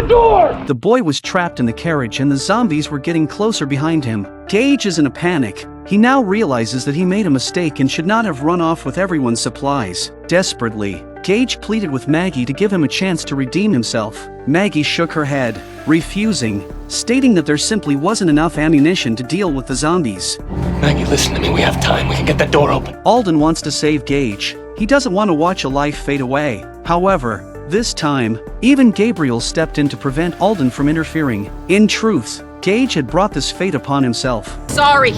door! The boy was trapped in the carriage and the zombies were getting closer behind him. Gage is in a panic. He now realizes that he made a mistake and should not have run off with everyone's supplies. Desperately, Gage pleaded with Maggie to give him a chance to redeem himself. Maggie shook her head, refusing, stating that there simply wasn't enough ammunition to deal with the zombies. Maggie, listen to me. We have time. We can get that door open. Alden wants to save Gage. He doesn't want to watch a life fade away. However, this time, even Gabriel stepped in to prevent Alden from interfering. In truth, Gage had brought this fate upon himself. Sorry.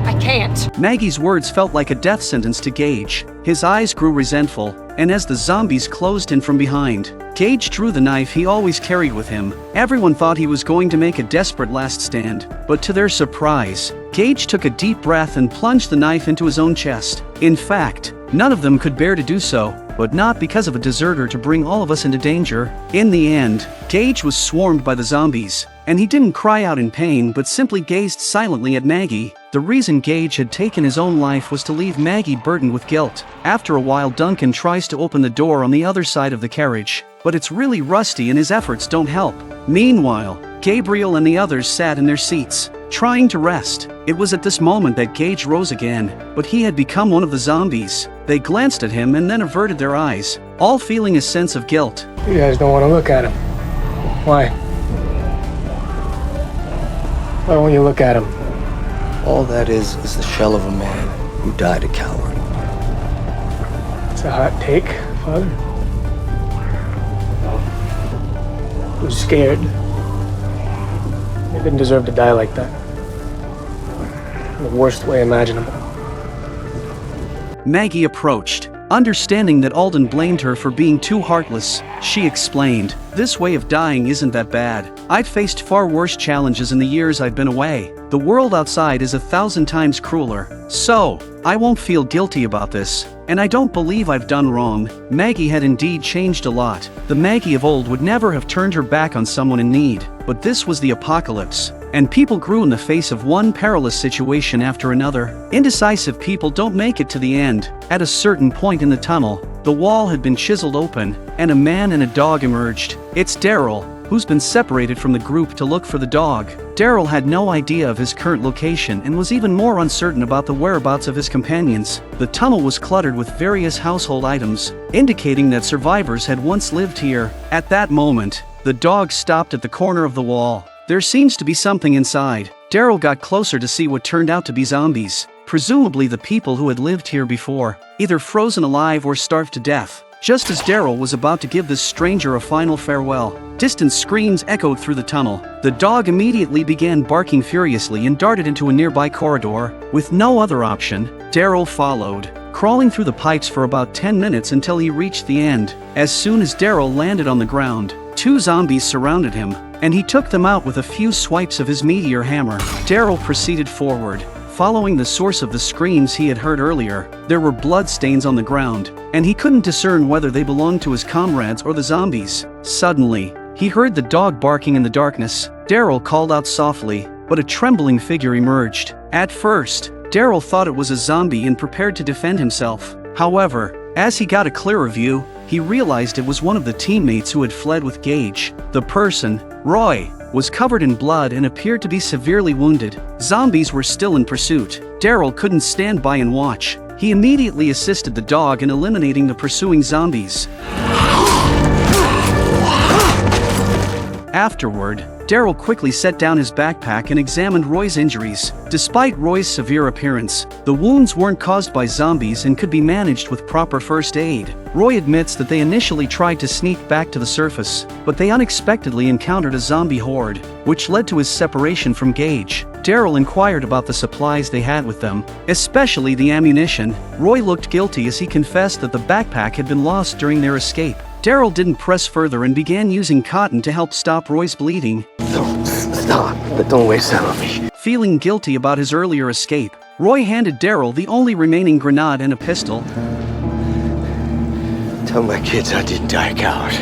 I can't. Maggie's words felt like a death sentence to Gage. His eyes grew resentful, and as the zombies closed in from behind, Gage drew the knife he always carried with him. Everyone thought he was going to make a desperate last stand, but to their surprise, Gage took a deep breath and plunged the knife into his own chest. In fact, none of them could bear to do so, but not because of a deserter to bring all of us into danger. In the end, Gage was swarmed by the zombies, and he didn't cry out in pain but simply gazed silently at Maggie. The reason Gage had taken his own life was to leave Maggie burdened with guilt. After a while, Duncan tries to open the door on the other side of the carriage, but it's really rusty and his efforts don't help. Meanwhile, Gabriel and the others sat in their seats, trying to rest. It was at this moment that Gage rose again, but he had become one of the zombies. They glanced at him and then averted their eyes, all feeling a sense of guilt. You guys don't want to look at him. Why? Why won't you look at him? All that is the shell of a man who died a coward. It's a hot take, Father. Who's scared? They didn't deserve to die like that. In the worst way imaginable. Maggie approached. Understanding that Alden blamed her for being too heartless, she explained, "This way of dying isn't that bad. I've faced far worse challenges in the years I've been away. The world outside is 1,000 times crueler. So, I won't feel guilty about this, and I don't believe I've done wrong." Maggie had indeed changed a lot. The Maggie of old would never have turned her back on someone in need, but this was the apocalypse, and people grew in the face of one perilous situation after another. Indecisive people don't make it to the end. At a certain point in the tunnel, the wall had been chiseled open, and a man and a dog emerged. It's Daryl, who's been separated from the group to look for the dog. Daryl had no idea of his current location and was even more uncertain about the whereabouts of his companions. The tunnel was cluttered with various household items, indicating that survivors had once lived here. At that moment, the dog stopped at the corner of the wall. There seems to be something inside. Daryl got closer to see what turned out to be zombies, presumably the people who had lived here before, either frozen alive or starved to death. Just as Daryl was about to give this stranger a final farewell, distant screams echoed through the tunnel. The dog immediately began barking furiously and darted into a nearby corridor. With no other option, Daryl followed, crawling through the pipes for about 10 minutes until he reached the end. As soon as Daryl landed on the ground, 2 zombies surrounded him, and he took them out with a few swipes of his meteor hammer. Daryl proceeded forward, following the source of the screams he had heard earlier. There were bloodstains on the ground, and he couldn't discern whether they belonged to his comrades or the zombies. Suddenly, he heard the dog barking in the darkness. Daryl called out softly, but a trembling figure emerged. At first, Daryl thought it was a zombie and prepared to defend himself. However, as he got a clearer view, he realized it was one of the teammates who had fled with Gage. The person, Roy, was covered in blood and appeared to be severely wounded. Zombies were still in pursuit. Daryl couldn't stand by and watch. He immediately assisted the dog in eliminating the pursuing zombies. Afterward, Daryl quickly set down his backpack and examined Roy's injuries. Despite Roy's severe appearance, the wounds weren't caused by zombies and could be managed with proper first aid. Roy admits that they initially tried to sneak back to the surface, but they unexpectedly encountered a zombie horde, which led to his separation from Gage. Daryl inquired about the supplies they had with them, especially the ammunition. Roy looked guilty as he confessed that the backpack had been lost during their escape. Daryl didn't press further and began using cotton to help stop Roy's bleeding. Stop. Don't waste that on me. Feeling guilty about his earlier escape, Roy handed Daryl the only remaining grenade and a pistol. Tell my kids I didn't die a coward.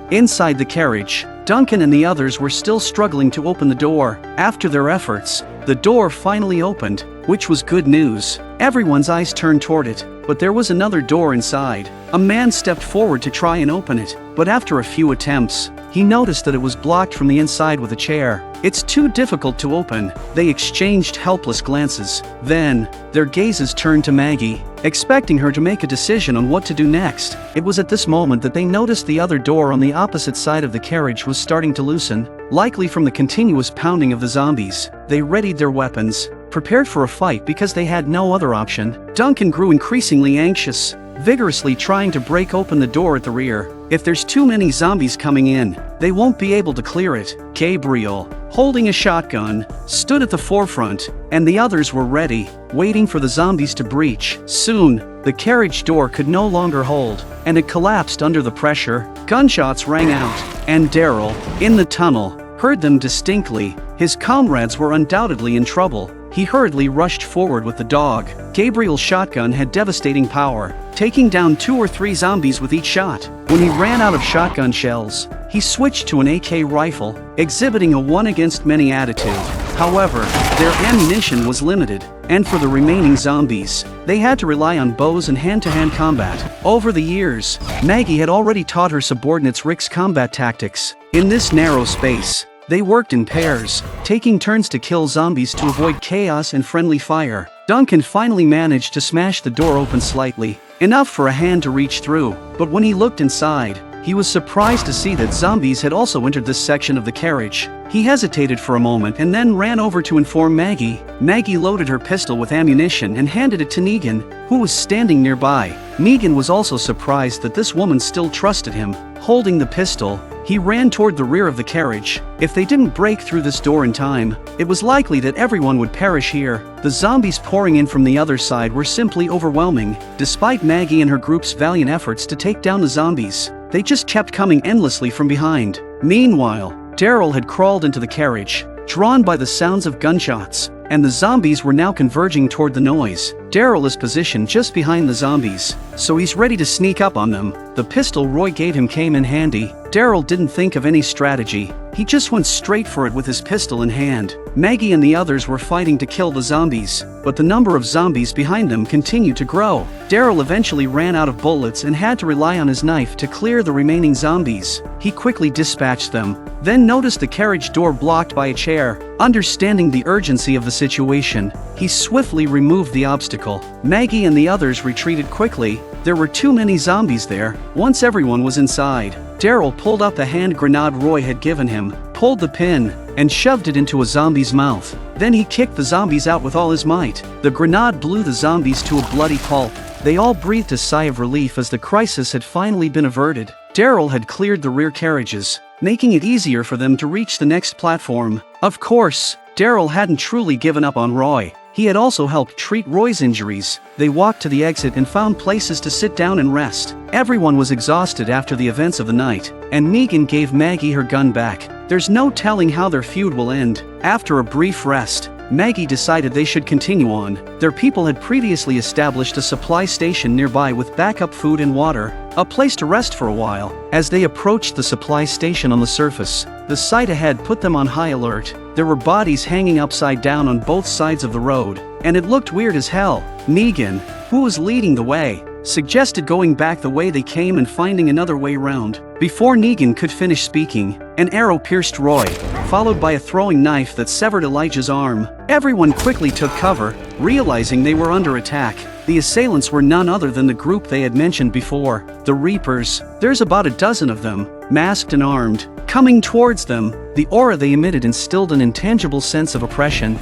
Inside the carriage, Duncan and the others were still struggling to open the door. After their efforts, the door finally opened, which was good news. Everyone's eyes turned toward it, but there was another door inside. A man stepped forward to try and open it, but after a few attempts, he noticed that it was blocked from the inside with a chair. It's too difficult to open. They exchanged helpless glances. Then, their gazes turned to Maggie, expecting her to make a decision on what to do next. It was at this moment that they noticed the other door on the opposite side of the carriage was starting to loosen, likely from the continuous pounding of the zombies. They readied their weapons, prepared for a fight because they had no other option. Duncan grew increasingly anxious, vigorously trying to break open the door at the rear. If there's too many zombies coming in, they won't be able to clear it. Gabriel, holding a shotgun, stood at the forefront, and the others were ready, waiting for the zombies to breach. Soon, the carriage door could no longer hold, and it collapsed under the pressure. Gunshots rang out, and Daryl, in the tunnel, heard them distinctly. His comrades were undoubtedly in trouble. He hurriedly rushed forward with the dog. Gabriel's shotgun had devastating power, taking down 2 or 3 zombies with each shot. When he ran out of shotgun shells, he switched to an AK rifle, exhibiting a one-against-many attitude. However, their ammunition was limited, and for the remaining zombies, they had to rely on bows and hand-to-hand combat. Over the years, Maggie had already taught her subordinates Rick's combat tactics. In this narrow space, they worked in pairs, taking turns to kill zombies to avoid chaos and friendly fire. Duncan finally managed to smash the door open slightly, enough for a hand to reach through, but when he looked inside, he was surprised to see that zombies had also entered this section of the carriage. He hesitated for a moment and then ran over to inform Maggie. Maggie loaded her pistol with ammunition and handed it to Negan, who was standing nearby. Negan was also surprised that this woman still trusted him. Holding the pistol, he ran toward the rear of the carriage. If they didn't break through this door in time, it was likely that everyone would perish here. The zombies pouring in from the other side were simply overwhelming. Despite Maggie and her group's valiant efforts to take down the zombies, they just kept coming endlessly from behind. Meanwhile, Daryl had crawled into the carriage, drawn by the sounds of gunshots, and the zombies were now converging toward the noise. Daryl is positioned just behind the zombies, so he's ready to sneak up on them. The pistol Roy gave him came in handy. Daryl didn't think of any strategy. He just went straight for it with his pistol in hand. Maggie and the others were fighting to kill the zombies, but the number of zombies behind them continued to grow. Daryl eventually ran out of bullets and had to rely on his knife to clear the remaining zombies. He quickly dispatched them, then noticed the carriage door blocked by a chair. Understanding the urgency of the situation, he swiftly removed the obstacle. Maggie and the others retreated quickly. There were too many zombies there. Once everyone was inside, Daryl pulled out the hand grenade Roy had given him, pulled the pin, and shoved it into a zombie's mouth. Then he kicked the zombies out with all his might. The grenade blew the zombies to a bloody pulp. They all breathed a sigh of relief as the crisis had finally been averted. Daryl had cleared the rear carriages, making it easier for them to reach the next platform. Of course, Daryl hadn't truly given up on Roy. He had also helped treat Roy's injuries. They walked to the exit and found places to sit down and rest. Everyone was exhausted after the events of the night, and Negan gave Maggie her gun back. There's no telling how their feud will end. After a brief rest, Maggie decided they should continue on. Their people had previously established a supply station nearby with backup food and water, a place to rest for a while. As they approached the supply station on the surface, the sight ahead put them on high alert. There were bodies hanging upside down on both sides of the road, and it looked weird as hell. Negan, who was leading the way, suggested going back the way they came and finding another way round. Before Negan could finish speaking, an arrow pierced Roy, followed by a throwing knife that severed Elijah's arm. Everyone quickly took cover, realizing they were under attack. The assailants were none other than the group they had mentioned before, the Reapers. There's about a dozen of them, masked and armed, coming towards them. The aura they emitted instilled an intangible sense of oppression.